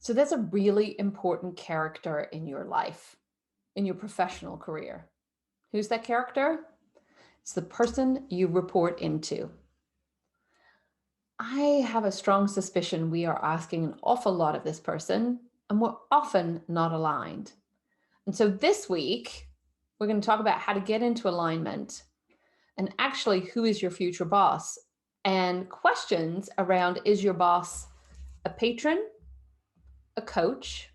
So that's a really important character in your life, in your professional career. Who's that character? It's the person you report into. I have a strong suspicion we are asking an awful lot of this person, and we're often not aligned. And so this week, we're going to talk about how to get into alignment and actually who is your future boss and questions around, is your boss a patron, a coach,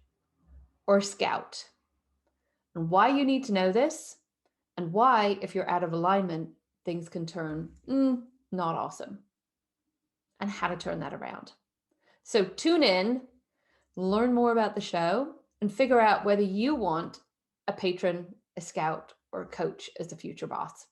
or a scout? And why you need to know this, and why, if you're out of alignment, things can turn not awesome, and how to turn that around. So tune in, learn more about the show, and figure out whether you want a patron, a scout, or a coach as the future boss.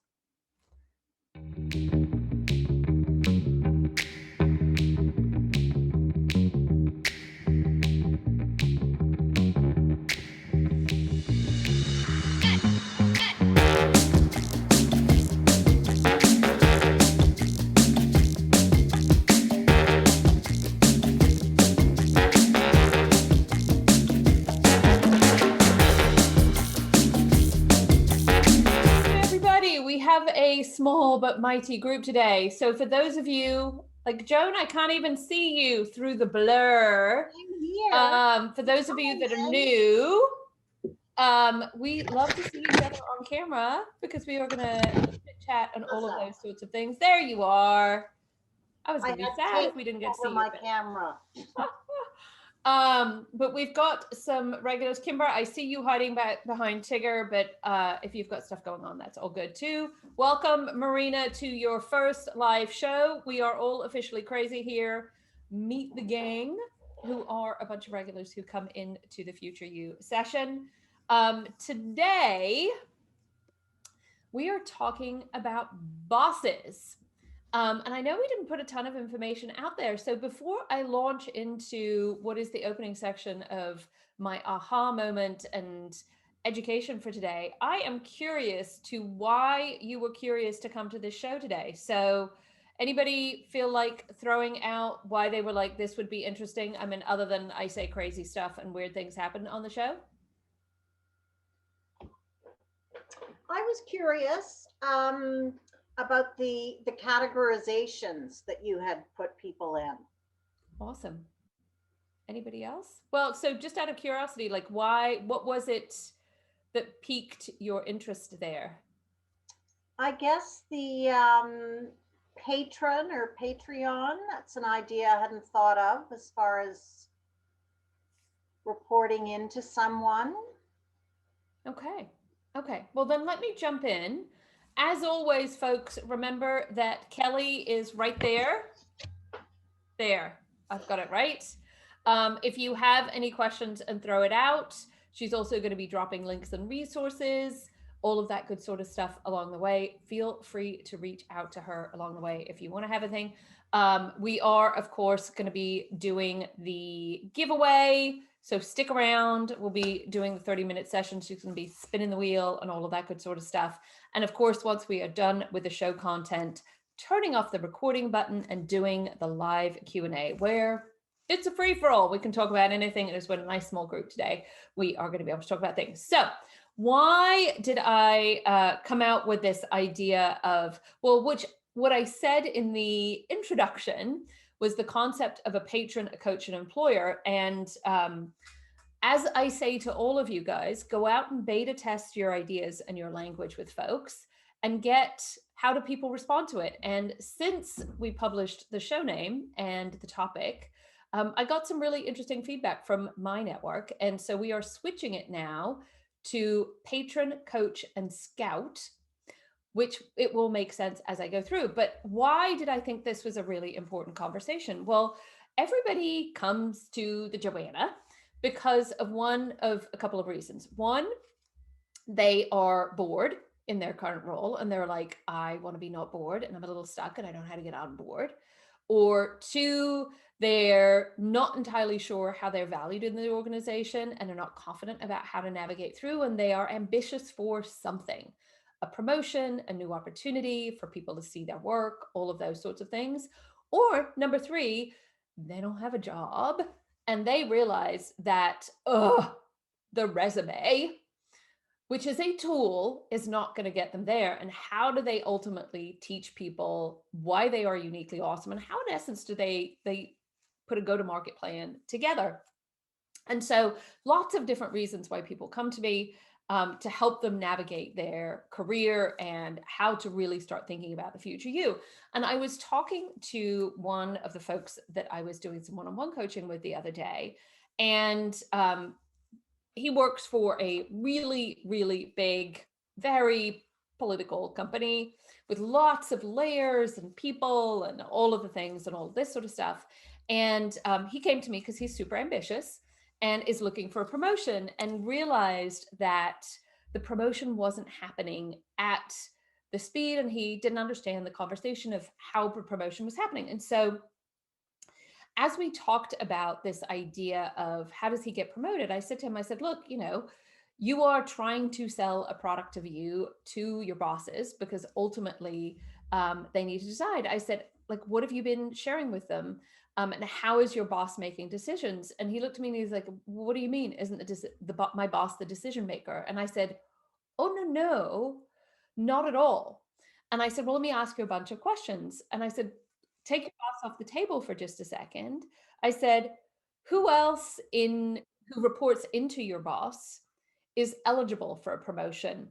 We have a small but mighty group today. So for those of you, like Joan, I can't even see you through the blur. For those of you that are new, we love to see each other on camera because we are going to chat and all of those sorts of things. There you are. I was going to be sad if we didn't get to see my camera. But we've got some regulars. Kimber, I see you hiding back behind Tigger, but if you've got stuff going on, that's all good too. Welcome, Marina, to your first live show. We are all officially crazy here. Meet the gang, who are a bunch of regulars who come into the Future You session. Today, we are talking about bosses. And I know we didn't put a ton of information out there. So before I launch into what is the opening section of my aha moment and education for today, I am curious to why you were curious to come to this show today. So anybody feel like throwing out why they were like, this would be interesting? I mean, other than I say crazy stuff and weird things happen on the show? I was curious about the categorizations that you had put people in. Awesome. Anybody else? Well, so just out of curiosity, like what was it that piqued your interest there? I guess the patron or Patreon, that's an idea I hadn't thought of as far as reporting into someone. Okay. Okay. Well, then let me jump in. As always, folks, remember that Kelly is right there. There. I've got it right. If you have any questions and throw it out, she's also going to be dropping links and resources, all of that good sort of stuff along the way. Feel free to reach out to her along the way if you want to have anything. We are, of course, going to be doing the giveaway. So stick around. We'll be doing the 30-minute session. She's going to be spinning the wheel and all of that good sort of stuff. And of course, once we are done with the show content, turning off the recording button and doing the live Q&A, where it's a free-for-all. We can talk about anything. It is with a nice small group today. We are going to be able to talk about things. So why did I come out with this idea of, well, what I said in the introduction was the concept of a patron, a coach, and employer. And as I say to all of you guys, go out and beta test your ideas and your language with folks and get how do people respond to it. And since we published the show name and the topic, I got some really interesting feedback from my network. And so we are switching it now to patron, coach, and scout, which it will make sense as I go through. But why did I think this was a really important conversation? Well, everybody comes to the Joanna because of one of a couple of reasons. One, they are bored in their current role and they're like, I want to be not bored and I'm a little stuck and I don't know how to get on board. Or two, they're not entirely sure how they're valued in the organization and they're not confident about how to navigate through, and they are ambitious for something, a promotion, a new opportunity for people to see their work, all of those sorts of things. Or number three, they don't have a job and they realize that, the resume, which is a tool, is not going to get them there. And how do they ultimately teach people why they are uniquely awesome, and how in essence do they put a go-to-market plan together? And so lots of different reasons why people come to me, to help them navigate their career and how to really start thinking about the future you. And I was talking to one of the folks that I was doing some one-on-one coaching with the other day, and he works for a really, really big, very political company with lots of layers and people and all of the things and all this sort of stuff. And he came to me because he's super ambitious and is looking for a promotion, and realized that the promotion wasn't happening at the speed, and he didn't understand the conversation of how the promotion was happening. And so as we talked about this idea of how does he get promoted, I said to him, I said, look, you are trying to sell a product of you to your bosses, because ultimately they need to decide. I said, like, what have you been sharing with them? And how is your boss making decisions? And he looked at me and he's like, what do you mean? Isn't my boss the decision maker? And I said, oh, no, not at all. And I said, well, let me ask you a bunch of questions. And I said, take your boss off the table for just a second. I said, who else who reports into your boss is eligible for a promotion?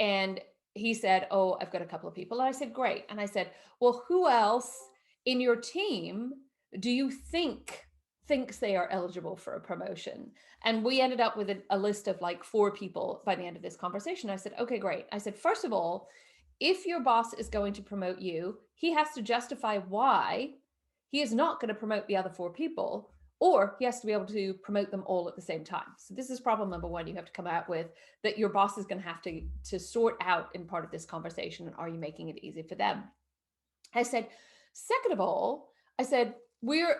And he said, oh, I've got a couple of people. And I said, great. And I said, well, who else in your team do you thinks they are eligible for a promotion? And we ended up with a list of like 4 people by the end of this conversation. I said, okay, great. I said, first of all, if your boss is going to promote you, he has to justify why he is not going to promote the other 4 people, or he has to be able to promote them all at the same time. So this is problem number 1 you have to come out with, that your boss is going to have to sort out in part of this conversation. And are you making it easy for them? I said, second of all, I said,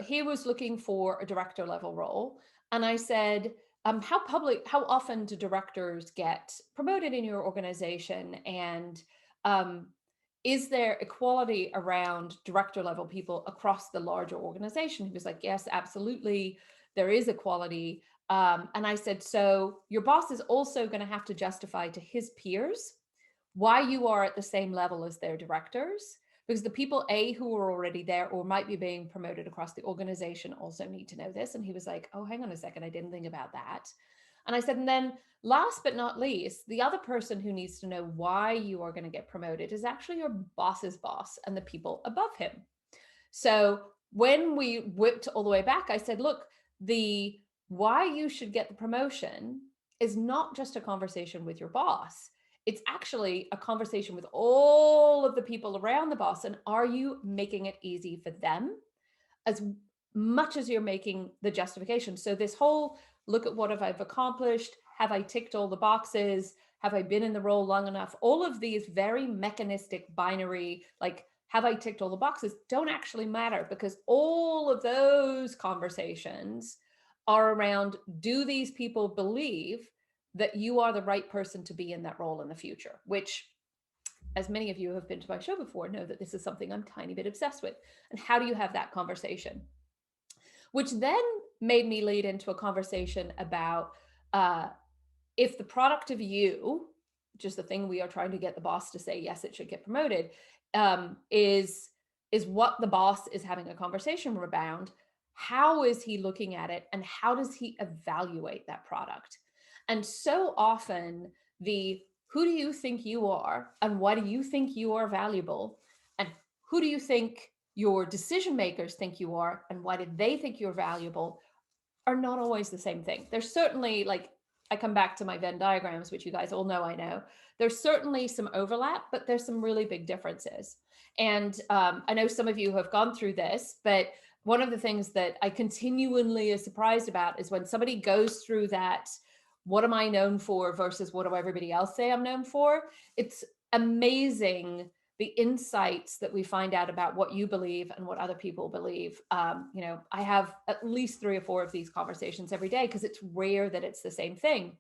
he was looking for a director level role. And I said, how often do directors get promoted in your organization? And is there equality around director level people across the larger organization? He was like, yes, absolutely. There is equality. And I said, so your boss is also going to have to justify to his peers why you are at the same level as their directors, because the people who are already there or might be being promoted across the organization also need to know this. And he was like, oh, hang on a second, I didn't think about that. And I said, and then last but not least, the other person who needs to know why you are going to get promoted is actually your boss's boss and the people above him. So when we whipped all the way back, I said, look, the why you should get the promotion is not just a conversation with your boss. It's actually a conversation with all of the people around the boss. And are you making it easy for them as much as you're making the justification? So this whole look at what have I've accomplished? Have I ticked all the boxes? Have I been in the role long enough? All of these very mechanistic binary, like, have I ticked all the boxes, don't actually matter, because all of those conversations are around, do these people believe that you are the right person to be in that role in the future? Which, as many of you who have been to my show before know, that this is something I'm tiny bit obsessed with. And how do you have that conversation? Which then made me lead into a conversation about if the product of you, which is the thing we are trying to get the boss to say, yes, it should get promoted, is what the boss is having a conversation around. How is he looking at it, and how does he evaluate that product? And so often who do you think you are, and why do you think you are valuable, and who do you think your decision makers think you are, and why did they think you're valuable, are not always the same thing. There's certainly, like, I come back to my Venn diagrams, which you guys all know I know. There's certainly some overlap, but there's some really big differences. And I know some of you have gone through this, but one of the things that I continually is surprised about is when somebody goes through that, what am I known for versus what do everybody else say I'm known for? It's amazing the insights that we find out about what you believe and what other people believe. I have at least 3 or 4 of these conversations every day, because it's rare that it's the same thing.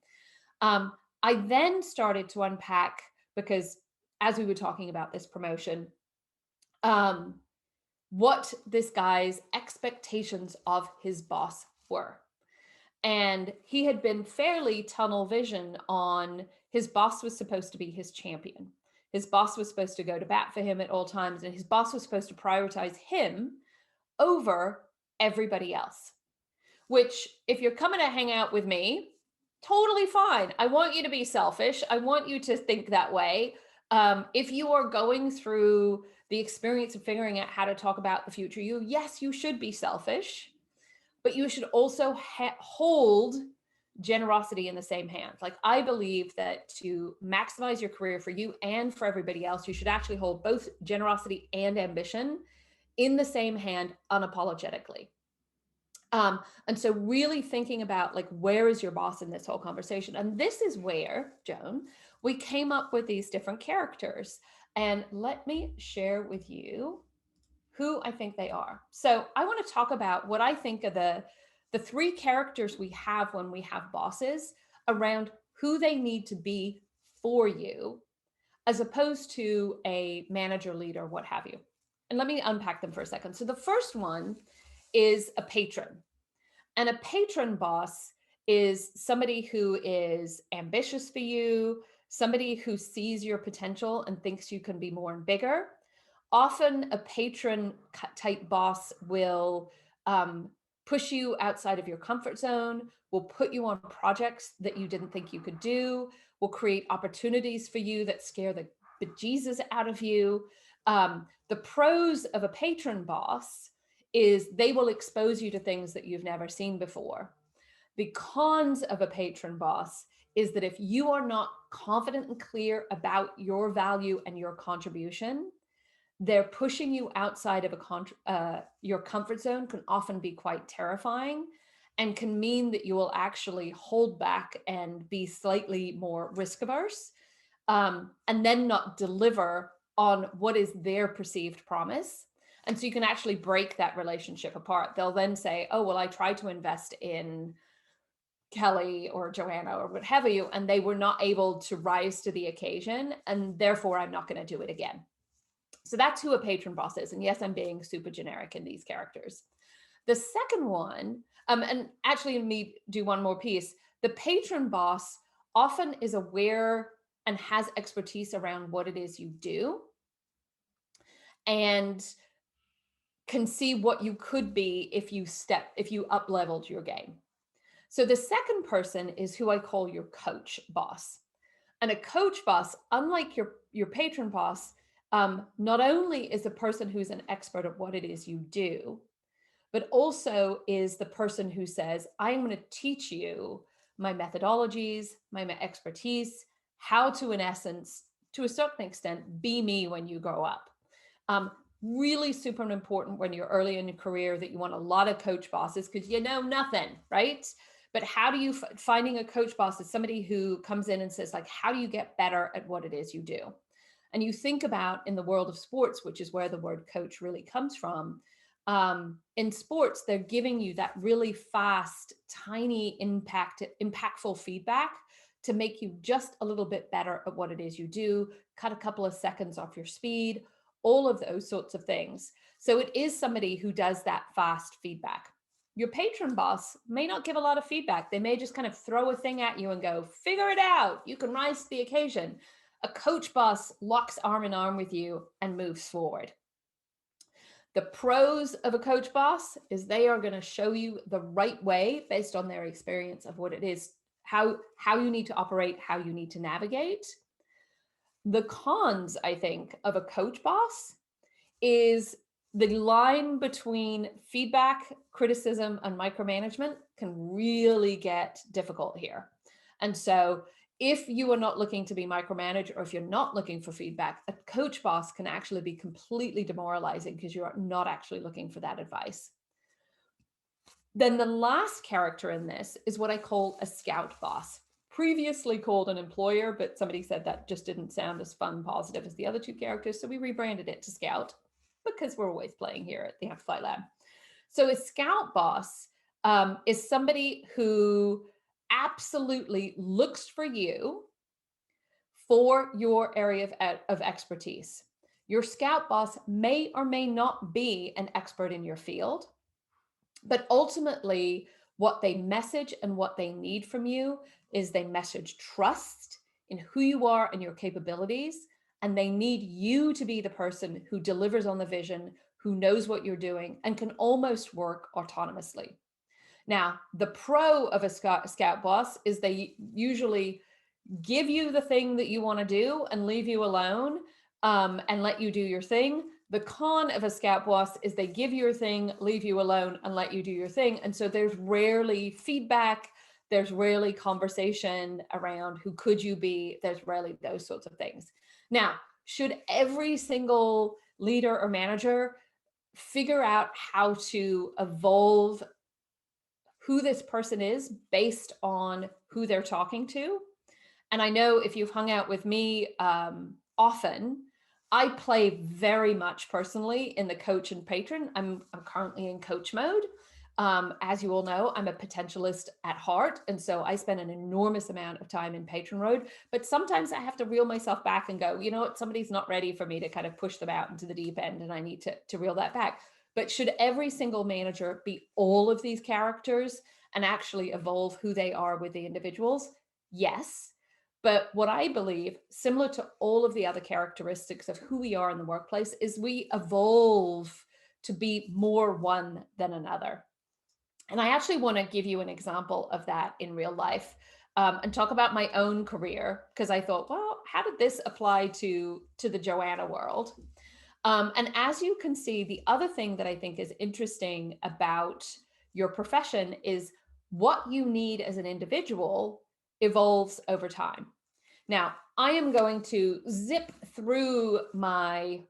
I then started to unpack, because as we were talking about this promotion, what this guy's expectations of his boss were. And he had been fairly tunnel vision on his boss was supposed to be his champion. His boss was supposed to go to bat for him at all times, and his boss was supposed to prioritize him over everybody else. Which, if you're coming to hang out with me, totally fine. I want you to be selfish. I want you to think that way. If you are going through the experience of figuring out how to talk about the future you, yes, you should be selfish, but you should also hold generosity in the same hand. Like, I believe that to maximize your career for you and for everybody else, you should actually hold both generosity and ambition in the same hand unapologetically. And so really thinking about, like, where is your boss in this whole conversation? And this is where, Joan, we came up with these different characters. And let me share with you who I think they are. So I want to talk about what I think of the three characters we have when we have bosses around who they need to be for you, as opposed to a manager, leader, what have you. And let me unpack them for a second. So the first one is a patron. And a patron boss is somebody who is ambitious for you, somebody who sees your potential and thinks you can be more and bigger. Often a patron type boss will push you outside of your comfort zone, will put you on projects that you didn't think you could do, will create opportunities for you that scare the bejesus out of you. The pros of a patron boss is they will expose you to things that you've never seen before. The cons of a patron boss is that if you are not confident and clear about your value and your contribution, they're pushing you outside of your comfort zone can often be quite terrifying and can mean that you will actually hold back and be slightly more risk averse, and then not deliver on what is their perceived promise. And so you can actually break that relationship apart. They'll then say, oh, well, I tried to invest in Kelly or Joanna or what have you, and they were not able to rise to the occasion, and therefore I'm not going to do it again. So that's who a patron boss is. And yes, I'm being super generic in these characters. The second one, and actually let me do one more piece. The patron boss often is aware and has expertise around what it is you do and can see what you could be if you up leveled your game. So the second person is who I call your coach boss. And a coach boss, unlike your patron boss, not only is a person who's an expert at what it is you do, but also is the person who says, I'm going to teach you my methodologies, my expertise, how to, in essence, to a certain extent, be me when you grow up. Really super important when you're early in your career that you want a lot of coach bosses because you know nothing, right? But how do you finding a coach boss is somebody who comes in and says, like, how do you get better at what it is you do? And you think about in the world of sports, which is where the word coach really comes from. In sports, they're giving you that really fast, tiny impactful feedback to make you just a little bit better at what it is you do, cut a couple of seconds off your speed, all of those sorts of things. So it is somebody who does that fast feedback. Your patron boss may not give a lot of feedback. They may just kind of throw a thing at you and go, figure it out. You can rise to the occasion. A coach boss locks arm in arm with you and moves forward. The pros of a coach boss is they are going to show you the right way based on their experience of what it is, how you need to operate, how you need to navigate. The cons, I think, of a coach boss is the line between feedback, criticism, and micromanagement can really get difficult here. And so if you are not looking to be micromanaged, or if you're not looking for feedback, a coach boss can actually be completely demoralizing because you're not actually looking for that advice. Then the last character in this is what I call a scout boss. Previously called an employer, but somebody said that just didn't sound as fun, positive as the other two characters. So we rebranded it to Scout because we're always playing here at the Amplify Lab. So a scout boss is somebody who absolutely looks for you for your area of expertise. Your scout boss may or may not be an expert in your field, but ultimately What they message and what they need from you is they message trust in who you are and your capabilities. And they need you to be the person who delivers on the vision, who knows what you're doing, and can almost work autonomously. Now, the pro of a scout boss is they usually give you the thing that you want to do and leave you alone, and let you do your thing. The con of a scout boss is they give you your thing, leave you alone, and let you do your thing. And so there's rarely feedback. There's rarely conversation around who could you be. There's rarely those sorts of things. Now, should every single leader or manager figure out how to evolve who this person is based on who they're talking to? And I know if you've hung out with me often, I play very much personally in the coach and patron. I'm currently in coach mode. As you all know, I'm a potentialist at heart. And so I spend an enormous amount of time in patron mode. But sometimes I have to reel myself back and go, you know what, somebody's not ready for me to kind of push them out into the deep end, and I need to reel that back. But should every single manager be all of these characters and actually evolve who they are with the individuals? Yes. But what I believe, similar to all of the other characteristics of who we are in the workplace, is we evolve to be more one than another. And I actually want to give you an example of that in real life, and talk about my own career, because I thought, well, how did this apply to the Joanna world? And as you can see, the other thing that I think is interesting about your profession is what you need as an individual evolves over time. Now, I am going to zip through my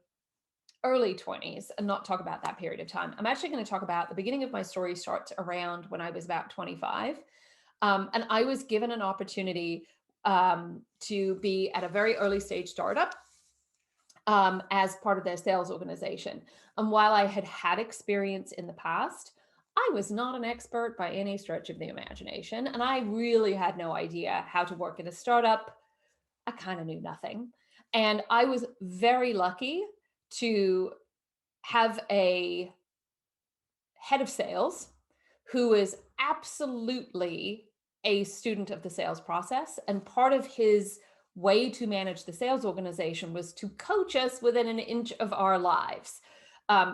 early 20s and not talk about that period of time. I'm actually going to talk about the beginning of my story starts around when I was about 25. And I was given an opportunity to be at a very early stage startup as part of their sales organization. And while I had had experience in the past, I was not an expert by any stretch of the imagination. And I really had no idea how to work in a startup. I kind of knew nothing. And I was very lucky to have a head of sales who is absolutely a student of the sales process. And part of his way to manage the sales organization was to coach us within an inch of our lives.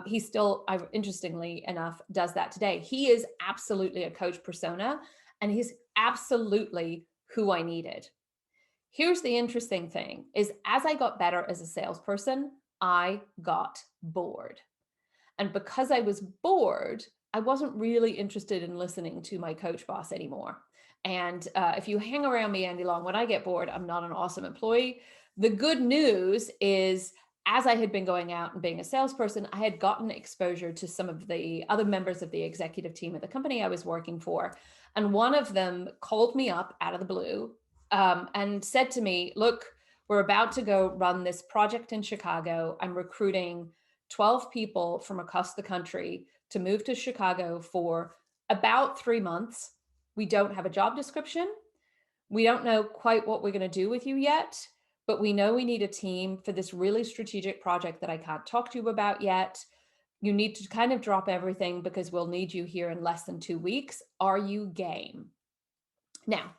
He still, interestingly enough, does that today. He is absolutely a coach persona, and he's absolutely who I needed. Here's the interesting thing is as I got better as a salesperson, I got bored. And because I was bored, I wasn't really interested in listening to my coach boss anymore. And if you hang around me any long, when I get bored, I'm not an awesome employee. The good news is, as I had been going out and being a salesperson, I had gotten exposure to some of the other members of the executive team at the company I was working for. And one of them called me up out of the blue and said to me, look, we're about to go run this project in Chicago. I'm recruiting 12 people from across the country to move to Chicago for about 3 months. We don't have a job description. We don't know quite what we're going to do with you yet, but we know we need a team for this really strategic project that I can't talk to you about yet. You need to kind of drop everything because we'll need you here in less than 2 weeks. Are you game? Now,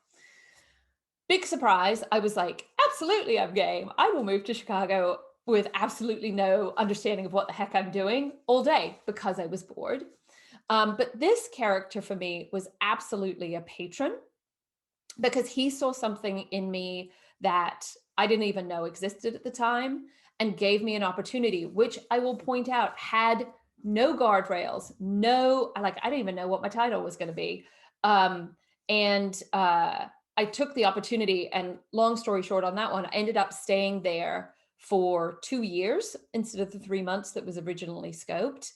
big surprise, I was like, absolutely, I'm game. I will move to Chicago with absolutely no understanding of what the heck I'm doing all day because I was bored. But this character for me was absolutely a patron because he saw something in me that I didn't even know existed at the time and gave me an opportunity, which I will point out had no guardrails, I didn't even know what my title was going to be. I took the opportunity, and long story short on that one, I ended up staying there for 2 years instead of the 3 months that was originally scoped.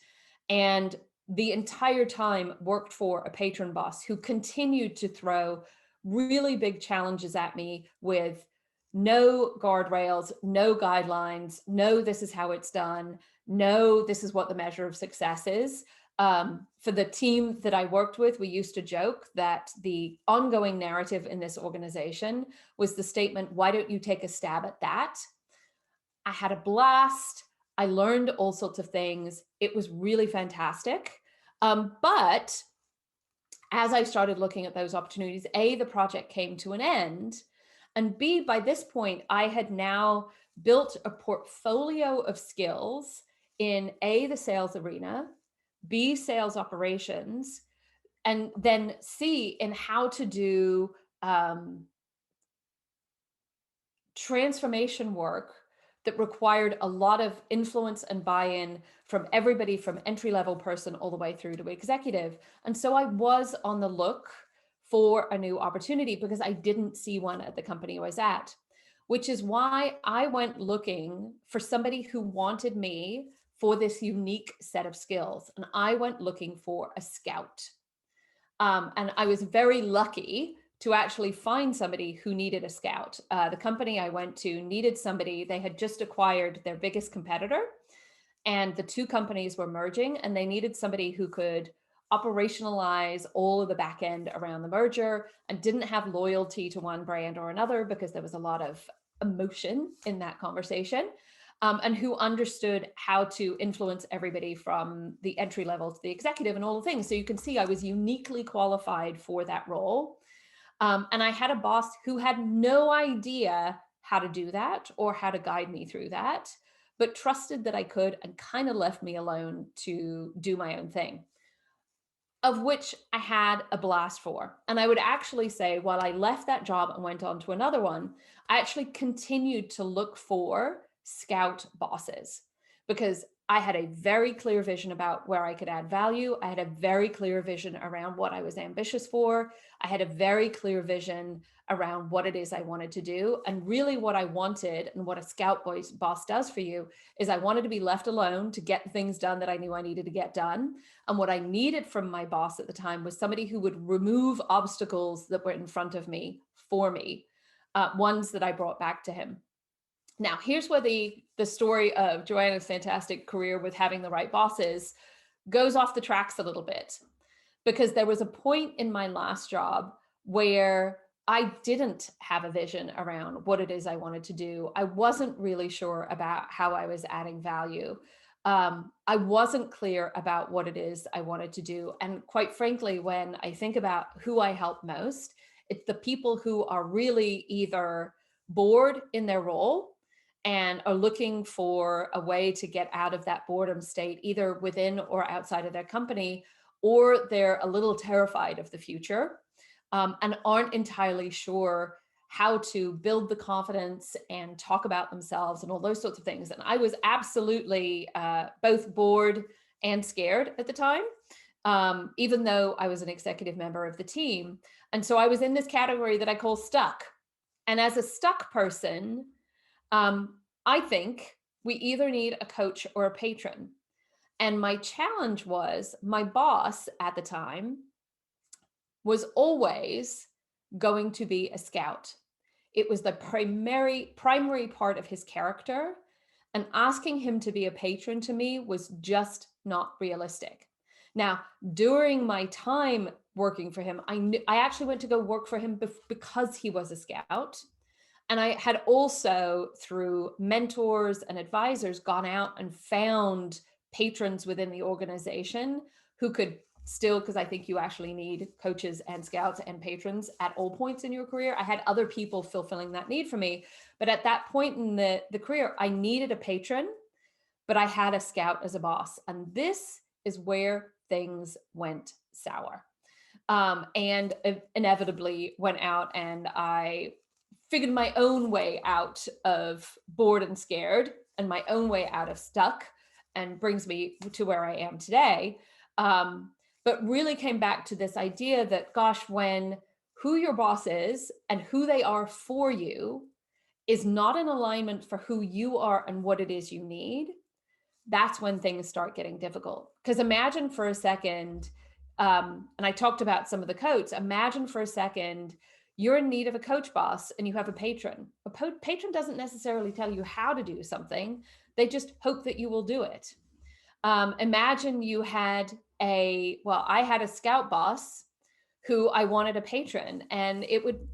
And the entire time worked for a patron boss who continued to throw really big challenges at me with no guardrails, no guidelines, no, this is how it's done, no, this is what the measure of success is. For the team that I worked with, we used to joke that the ongoing narrative in this organization was the statement, why don't you take a stab at that? I had a blast. I learned all sorts of things. It was really fantastic. But as I started looking at those opportunities, A, the project came to an end, and B, by this point, I had now built a portfolio of skills in A, the sales arena, B, sales operations, and then C, in how to do transformation work that required a lot of influence and buy-in from everybody from entry-level person all the way through to executive. And so I was on the look for a new opportunity because I didn't see one at the company I was at, which is why I went looking for somebody who wanted me for this unique set of skills. And I went looking for a scout. And I was very lucky to actually find somebody who needed a scout. The company I went to needed somebody. They had just acquired their biggest competitor, and the two companies were merging, and they needed somebody who could operationalize all of the back end around the merger and didn't have loyalty to one brand or another because there was a lot of emotion in that conversation. And who understood how to influence everybody from the entry level to the executive and all the things. So you can see I was uniquely qualified for that role. And I had a boss who had no idea how to do that or how to guide me through that, but trusted that I could and kind of left me alone to do my own thing, of which I had a blast for. And I would actually say, while I left that job and went on to another one, I actually continued to look for scout bosses because I had a very clear vision about where I could add value. I had a very clear vision around what I was ambitious for. I had a very clear vision around what it is I wanted to do. And really what I wanted, and what a scout boss does for you, is I wanted to be left alone to get things done that I knew I needed to get done. And what I needed from my boss at the time was somebody who would remove obstacles that were in front of me for me, ones that I brought back to him. Now, here's where the story of Joanna's fantastic career with having the right bosses goes off the tracks a little bit, because there was a point in my last job where I didn't have a vision around what it is I wanted to do. I wasn't really sure about how I was adding value. I wasn't clear about what it is I wanted to do. And quite frankly, when I think about who I help most, it's the people who are really either bored in their role and are looking for a way to get out of that boredom state, either within or outside of their company, or they're a little terrified of the future, and aren't entirely sure how to build the confidence and talk about themselves and all those sorts of things. And I was absolutely both bored and scared at the time, even though I was an executive member of the team. And so I was in this category that I call stuck. And as a stuck person, I think we either need a coach or a patron. And my challenge was, my boss at the time was always going to be a scout. It was the primary part of his character. And asking him to be a patron to me was just not realistic. Now, during my time working for him, I actually went to go work for him because he was a scout. And I had also, through mentors and advisors, gone out and found patrons within the organization who could still, because I think you actually need coaches and scouts and patrons at all points in your career. I had other people fulfilling that need for me. But at that point in the career, I needed a patron, but I had a scout as a boss. And this is where things went sour. And inevitably went out, and I figured my own way out of bored and scared, and my own way out of stuck, and brings me to where I am today. But really came back to this idea that, gosh, when who your boss is and who they are for you is not in alignment for who you are and what it is you need, that's when things start getting difficult. Because imagine for a second, and I talked about some of the coats, imagine for a second, you're in need of a coach boss and you have a patron. A patron doesn't necessarily tell you how to do something. They just hope that you will do it. Imagine you had I had a scout boss who I wanted a patron, and it would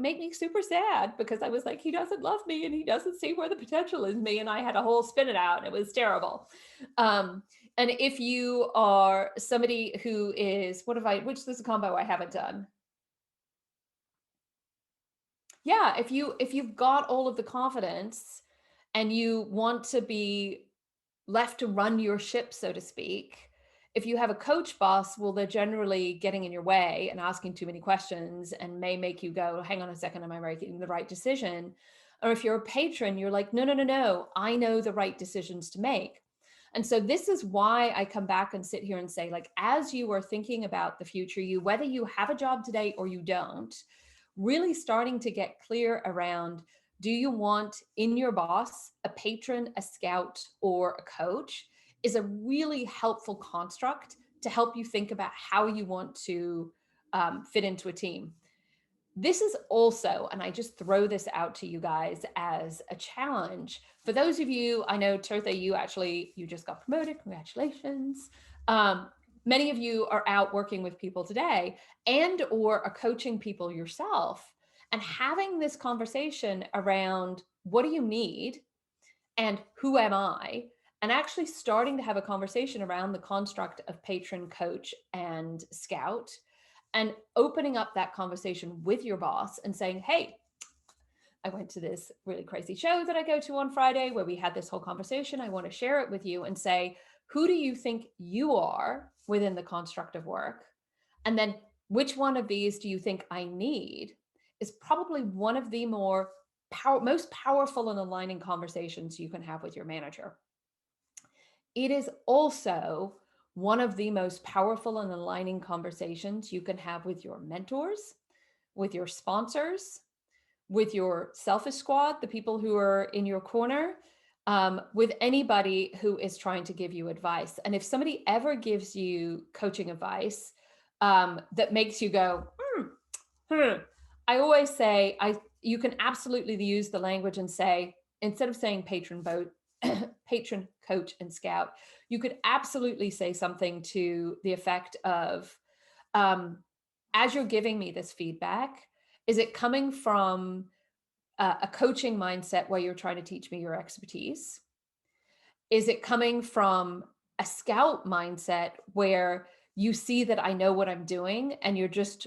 make me super sad because I was like, he doesn't love me and he doesn't see where the potential is in me. And I had a whole spin it out. And it was terrible. And if you are somebody who is, which is a combo I haven't done. Yeah, if you've got all of the confidence and you want to be left to run your ship, so to speak, if you have a coach boss, well, they're generally getting in your way and asking too many questions and may make you go, hang on a second, am I making the right decision? Or if you're a patron, you're like, no, no, no, no, I know the right decisions to make. And so this is why I come back and sit here and say, like, as you are thinking about the future, whether you have a job today or you don't, really starting to get clear around, do you want in your boss a patron, a scout, or a coach, is a really helpful construct to help you think about how you want to fit into a team. This is also, and I just throw this out to you guys as a challenge. For those of you, I know, Tirtha, you just got promoted. Congratulations. Many of you are out working with people today and or are coaching people yourself, and having this conversation around what do you need and who am I, and actually starting to have a conversation around the construct of patron, coach, and scout, and opening up that conversation with your boss and saying, hey, I went to this really crazy show that I go to on Friday where we had this whole conversation. I want to share it with you and say, who do you think you are within the construct of work? And then which one of these do you think I need, is probably one of the most powerful and aligning conversations you can have with your manager. It is also one of the most powerful and aligning conversations you can have with your mentors, with your sponsors, with your selfish squad, the people who are in your corner, with anybody who is trying to give you advice. And if somebody ever gives you coaching advice that makes you go, I always say, you can absolutely use the language and say, instead of saying patron, coach, and scout, you could absolutely say something to the effect of, as you're giving me this feedback, is it coming from a coaching mindset where you're trying to teach me your expertise? Is it coming from a scout mindset where you see that I know what I'm doing and you're just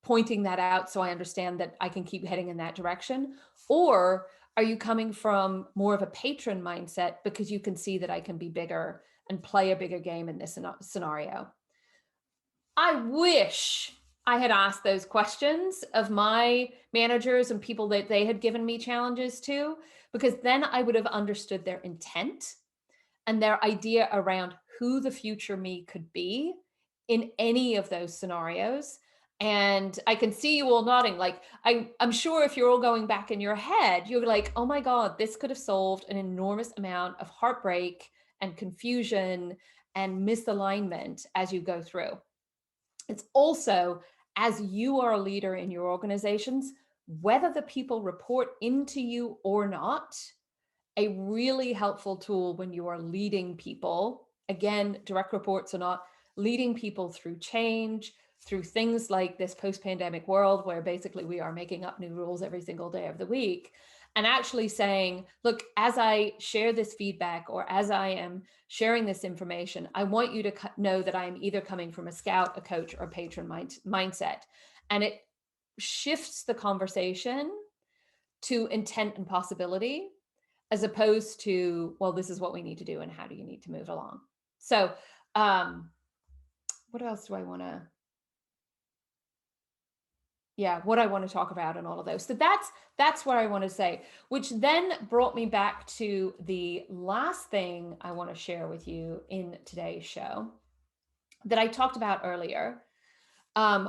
pointing that out so I understand that I can keep heading in that direction? Or are you coming from more of a patron mindset because you can see that I can be bigger and play a bigger game in this scenario? I wish I had asked those questions of my managers and people that they had given me challenges to, because then I would have understood their intent and their idea around who the future me could be in any of those scenarios. And I can see you all nodding. Like, I'm sure if you're all going back in your head, you're like, oh my God, this could have solved an enormous amount of heartbreak and confusion and misalignment as you go through. It's also, as you are a leader in your organizations, whether the people report into you or not, a really helpful tool when you are leading people. Again, direct reports are not, leading people through change, through things like this post-pandemic world where basically we are making up new rules every single day of the week, and actually saying, look, as I share this feedback or as I am sharing this information, I want you to know that I am either coming from a scout, a coach, or a patron mindset. And it shifts the conversation to intent and possibility, as opposed to, well, this is what we need to do and how do you need to move along? So what else do I want to, what I want to talk about and all of those. So that's what I want to say, which then brought me back to the last thing I want to share with you in today's show that I talked about earlier,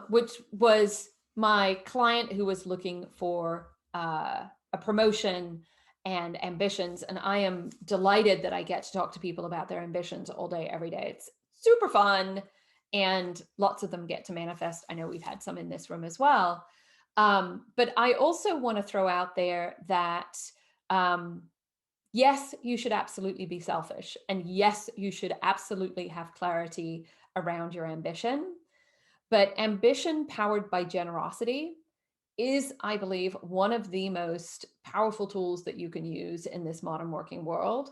which was my client who was looking for a promotion and ambitions. And I am delighted that I get to talk to people about their ambitions all day, every day. It's super fun. And lots of them get to manifest. I know we've had some in this room as well. But I also want to throw out there that, yes, you should absolutely be selfish. And yes, you should absolutely have clarity around your ambition. But ambition powered by generosity is, I believe, one of the most powerful tools that you can use in this modern working world.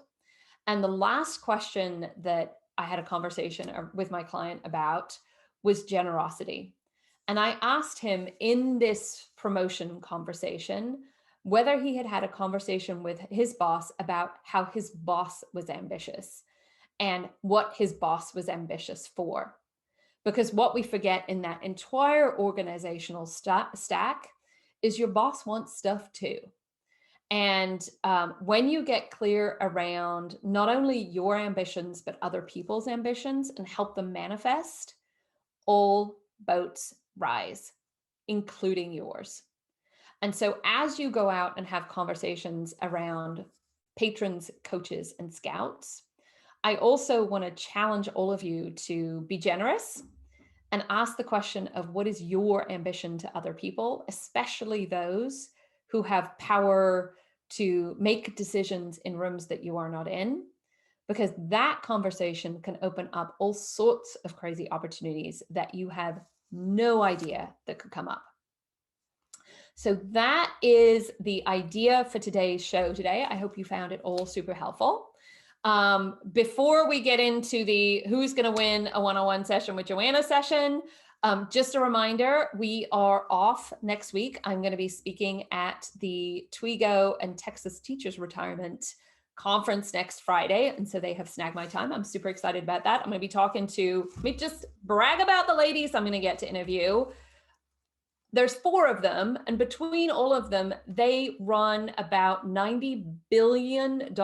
And the last question that I had a conversation with my client about was generosity. And I asked him in this promotion conversation whether he had had a conversation with his boss about how his boss was ambitious and what his boss was ambitious for. Because what we forget in that entire organizational stack is your boss wants stuff too. And when you get clear around not only your ambitions, but other people's ambitions and help them manifest, all boats rise, including yours. And so as you go out and have conversations around patrons, coaches, and scouts, I also want to challenge all of you to be generous and ask the question of what is your ambition to other people, especially those who have power to make decisions in rooms that you are not in, because that conversation can open up all sorts of crazy opportunities that you have no idea that could come up. So that is the idea for today's show today. I hope you found it all super helpful. Before we get into the who's going to win a one-on-one session with Joanna session, just a reminder, we are off next week. I'm going to be speaking at the TWIGO and Texas Teachers Retirement Conference next Friday. And so they have snagged my time. I'm super excited about that. I'm going to be talking to, let me just brag about the ladies I'm going to get to interview. There's 4 of them, and between all of them, they run about $90 billion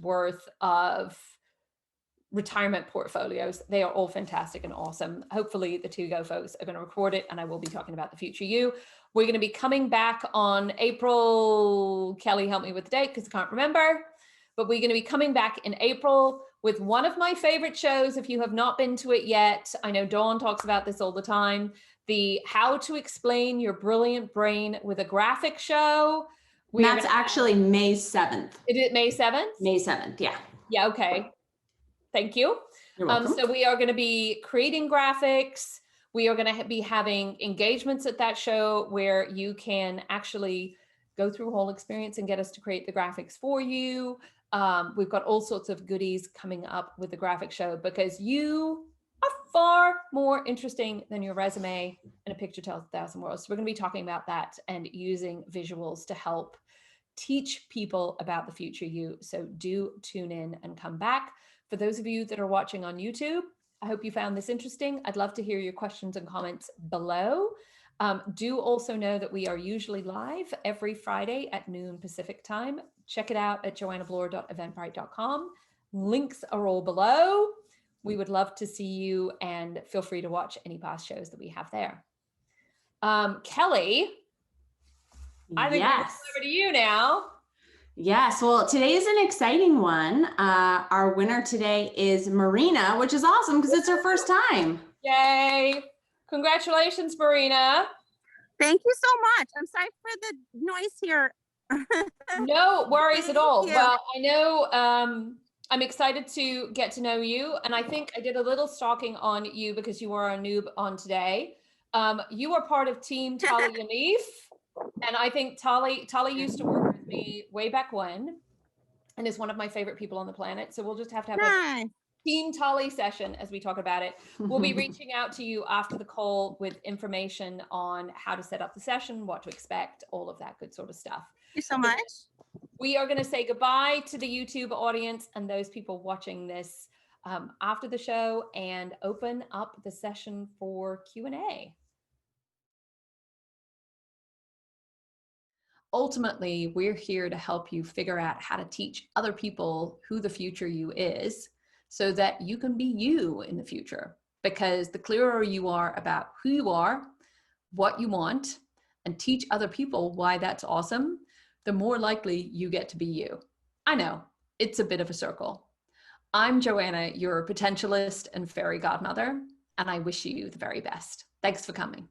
worth of retirement portfolios. They are all fantastic and awesome. Hopefully the TWIGO folks are going to record it, and I will be talking about the future you. We're going to be coming back on April. Kelly, help me with the date because I can't remember. But we're going to be coming back in April with one of my favorite shows. If you have not been to it yet, I know Dawn talks about this all the time. The How to Explain Your Brilliant Brain with a Graphic show. That's actually May 7th. Is it May 7th? May 7th, yeah. Yeah, okay. Thank you. You're welcome. So we are going to be creating graphics. We are going to be having engagements at that show where you can actually go through a whole experience and get us to create the graphics for you. We've got all sorts of goodies coming up with the graphic show because you are far more interesting than your resume, and a picture tells 1,000 words. So we're going to be talking about that and using visuals to help teach people about the future you. So do tune in and come back. For those of you that are watching on YouTube, I hope you found this interesting. I'd love to hear your questions and comments below. Do also know that we are usually live every Friday at noon Pacific time. Check it out at joannabloor.eventbrite.com. Links are all below. We would love to see you, and feel free to watch any past shows that we have there. Kelly, I think we're over to you now. Yes, well, today is an exciting one. Our winner today is Marina, which is awesome because it's her first time. Yay. Congratulations, Marina. Thank you so much. I'm sorry for the noise here. No worries at all. you. Well, I know I'm excited to get to know you. And I think I did a little stalking on you because you were a noob on today. You are part of Team Tali Yanif. And I think Tali used to work with me way back when, and is one of my favorite people on the planet. So we'll just have to have a Team Tali session as we talk about it. We'll be reaching out to you after the call with information on how to set up the session, what to expect, all of that good sort of stuff. Thank you so much. We are going to say goodbye to the YouTube audience and those people watching this after the show, and open up the session for Q&A. Ultimately, we're here to help you figure out how to teach other people who the future you is so that you can be you in the future. Because the clearer you are about who you are, what you want, and teach other people why that's awesome, the more likely you get to be you. I know, it's a bit of a circle. I'm Joanna, your potentialist and fairy godmother, and I wish you the very best. Thanks for coming.